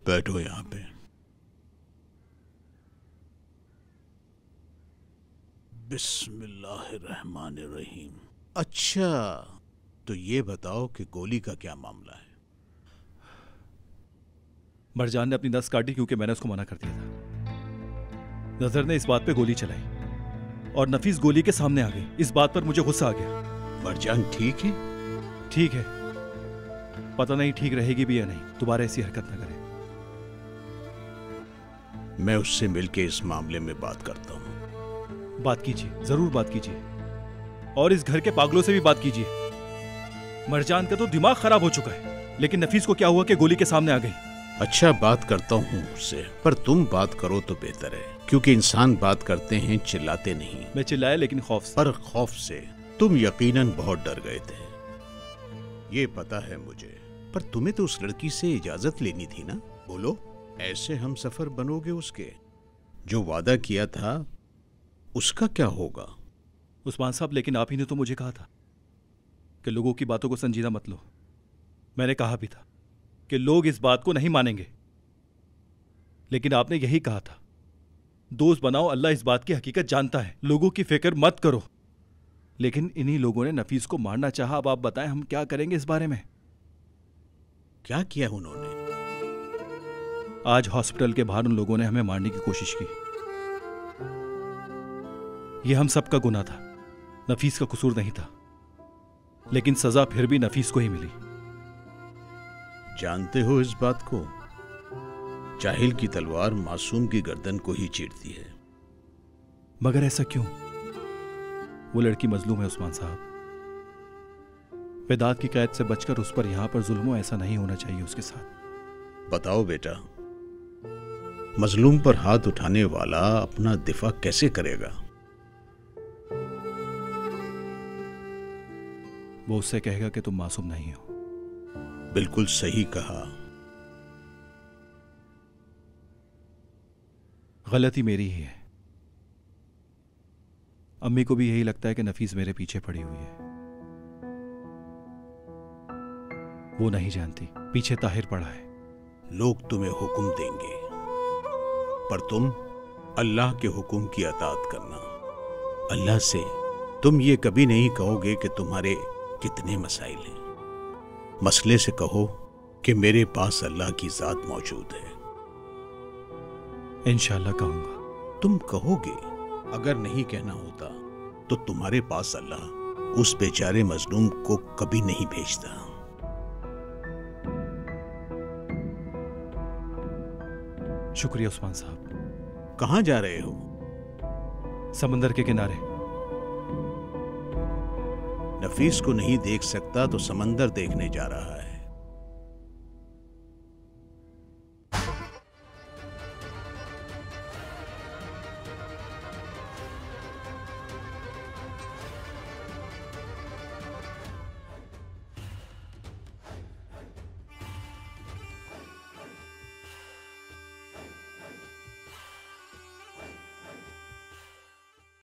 बैठो यहां पे। बिस्मिल्लाहिर्रहमानिर्रहीम। अच्छा, तो ये बताओ कि गोली का क्या मामला है? मरजान ने अपनी नस काटी क्योंकि मैंने उसको मना कर दिया था। नजर ने इस बात पे गोली चलाई और नफीस गोली के सामने आ गई। इस बात पर मुझे गुस्सा आ गया। मरजान ठीक है? ठीक है, पता नहीं ठीक रहेगी भी या नहीं। दोबारा ऐसी हरकत न करे। मैं उससे मिलके इस मामले में बात करता हूं। बात कीजिए, जरूर बात कीजिए, और इस घर के पागलों से भी बात कीजिए। मरजान का तो दिमाग खराब हो चुका है, लेकिन नफीस को क्या हुआ कि गोली के सामने आ गई। अच्छा, बात करता हूं उससे, पर तुम बात करो तो बेहतर है, क्योंकि इंसान बात करते हैं, चिल्लाते नहीं। मैं चिल्लाया लेकिन खौफ से। पर खौफ से तुम यकीनन बहुत डर गए थे, ये पता है मुझे। पर तुम्हें तो उस लड़की से इजाजत लेनी थी ना? बोलो, ऐसे हम सफर बनोगे उसके? जो वादा किया था उसका क्या होगा? उस्मान साहब, लेकिन आप ही ने तो मुझे कहा था कि लोगों की बातों को संजीदा मत लो। मैंने कहा भी था कि लोग इस बात को नहीं मानेंगे, लेकिन आपने यही कहा था, दोस्त बनाओ, अल्लाह इस बात की हकीकत जानता है, लोगों की फिक्र मत करो। लेकिन इन्हीं लोगों ने नफीस को मारना चाहा। अब आप बताएं हम क्या करेंगे इस बारे में? क्या किया उन्होंने? आज हॉस्पिटल के बाहर उन लोगों ने हमें मारने की कोशिश की। यह हम सबका गुनाह था, नफीस का कसूर नहीं था, लेकिन सजा फिर भी नफीस को ही मिली। जानते हो इस बात को? जाहिल की तलवार मासूम की गर्दन को ही चीरती है। मगर ऐसा क्यों? वो लड़की मजलूम है उस्मान साहब। वेदात की कैद से बचकर उस पर यहां पर जुल्म हो, ऐसा नहीं होना चाहिए उसके साथ। बताओ बेटा, मजलूम पर हाथ उठाने वाला अपना दिफा कैसे करेगा? वो उससे कहेगा कि तुम मासूम नहीं हो। बिल्कुल सही कहा। गलती मेरी ही है। अम्मी को भी यही लगता है कि नफीस मेरे पीछे पड़ी हुई है। वो नहीं जानती पीछे ताहिर पड़ा है। लोग तुम्हें हुक्म देंगे, पर तुम अल्लाह के हुक्म की अताअत करना। अल्लाह से तुम ये कभी नहीं कहोगे कि तुम्हारे कितने मसाइल हैं। मसले से कहो कि मेरे पास अल्लाह की जात मौजूद है। इंशाअल्लाह कहूंगा। तुम कहोगे। अगर नहीं कहना होता तो तुम्हारे पास अल्लाह उस बेचारे मजलूम को कभी नहीं भेजता। शुक्रिया उस्मान साहब। कहां जा रहे हो? समंदर के किनारे। नफीस को नहीं देख सकता तो समंदर देखने जा रहा है।